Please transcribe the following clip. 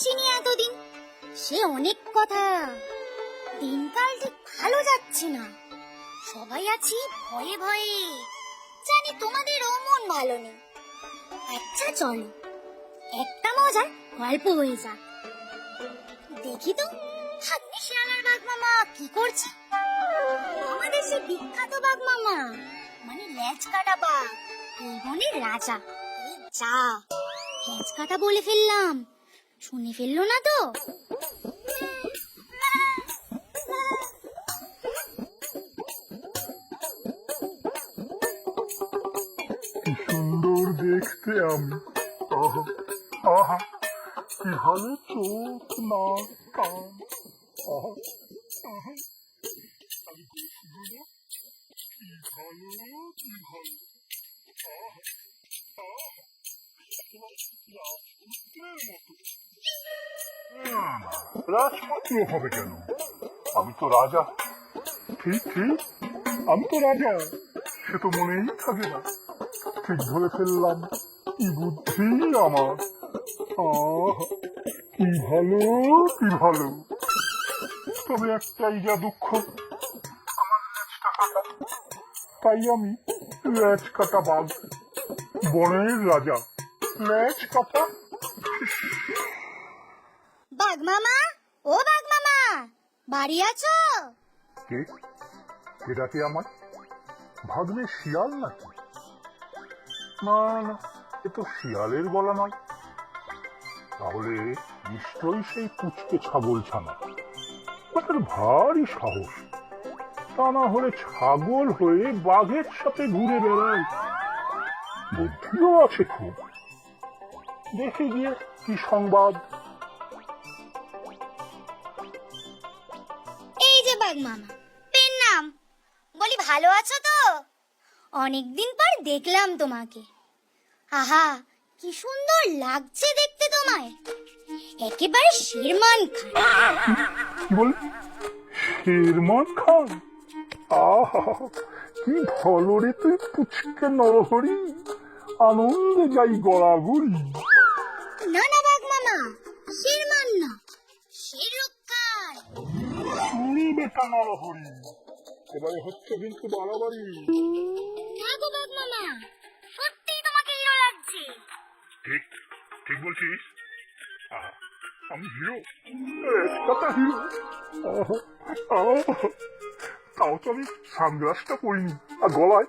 চিনি এতদিন, সে অনেক কথা। দিনকাল ঠিক ভালো যাচ্ছে না, সবাই আছি ভয়ে ভয়ে। জানি তোমাদেরও মন ভালো নেই। আচ্ছা চলো, একটা মজার গল্প হয়ে যাক। দেখি তো ভাগ্নে শিয়াল আর বাঘ মামা কি করছে। আমাদের সে বিখ্যাত বাঘ মামা, মানে লেজ কাটা বাঘ, এই বনের রাজা। এই যা, লেজ কাটা বলে ফেললাম, শুনে ফেললো না তো? কি সুন্দর দেখতে আমি, আহা আহা, কি ভালো চোখ নাক কান, আহা আহা, আমি বলছি না, কি ভালো কি ভালো, আহা আহা, রাজপুত্রের মতো। রাজপুত্র হবে কেন? আমি তো রাজা। ঠিক ঠিক, আমি তো রাজা, সে তো মনেই থাকে না। ঠিক ধরে ফেললাম, কি বুদ্ধি আমার, কি ভালো কি ভালো। তবে একটাই যা দুঃখ, আমার লেজটা কাটা। তাই আমি লেজ কাটা বাঘ, বনের রাজা, লেজ কাটা। বাঘ মামা, ও বাঘ মামা, বাড়ি আছো? কে কে ডাকে আমার? ভাগ্নে শিয়াল নাকি? না না, এ তো শিয়ালের গলা নয়। তাহলে নিশ্চয়ই সেই কুচকে ছাগল ছানা। তাদের ভারী সাহস, তা না হলে ছাগল হয়ে বাঘের সাথে ঘুরে বেড়ায়। বুদ্ধিও আছে খুব। দেখে গিয়ে কি সংবাদ। এই যে বাঘ মামা, পেন নাম। বলি ভালো আছো তো? অনেকদিন পর দেখলাম তোমাকে। আহা, কি সুন্দর লাগছে দেখতে তোমায়, একেবারে শেরমান খান। কি বল? শেরমান খান? আহা, কি ভালো রে তুই পুচকে নরহরি, আনন্দে যাই গড়াগড়ি। না না বাঘ মামা, শেরমান না, শেরুখ খান। শুনি বেটা নরহরি, এবারে হচ্ছে কিন্তু বাড়াবাড়ি। না গো বাঘ মামা, সত্যি তোমাকে হিরো লাগছে। ঠিক ঠিক বলছিস। আহা, আমি হিরো, কথা হিরো। আহা, আহা, তাও তো আমি সানগ্লাসটা পরিনি, আর গলায়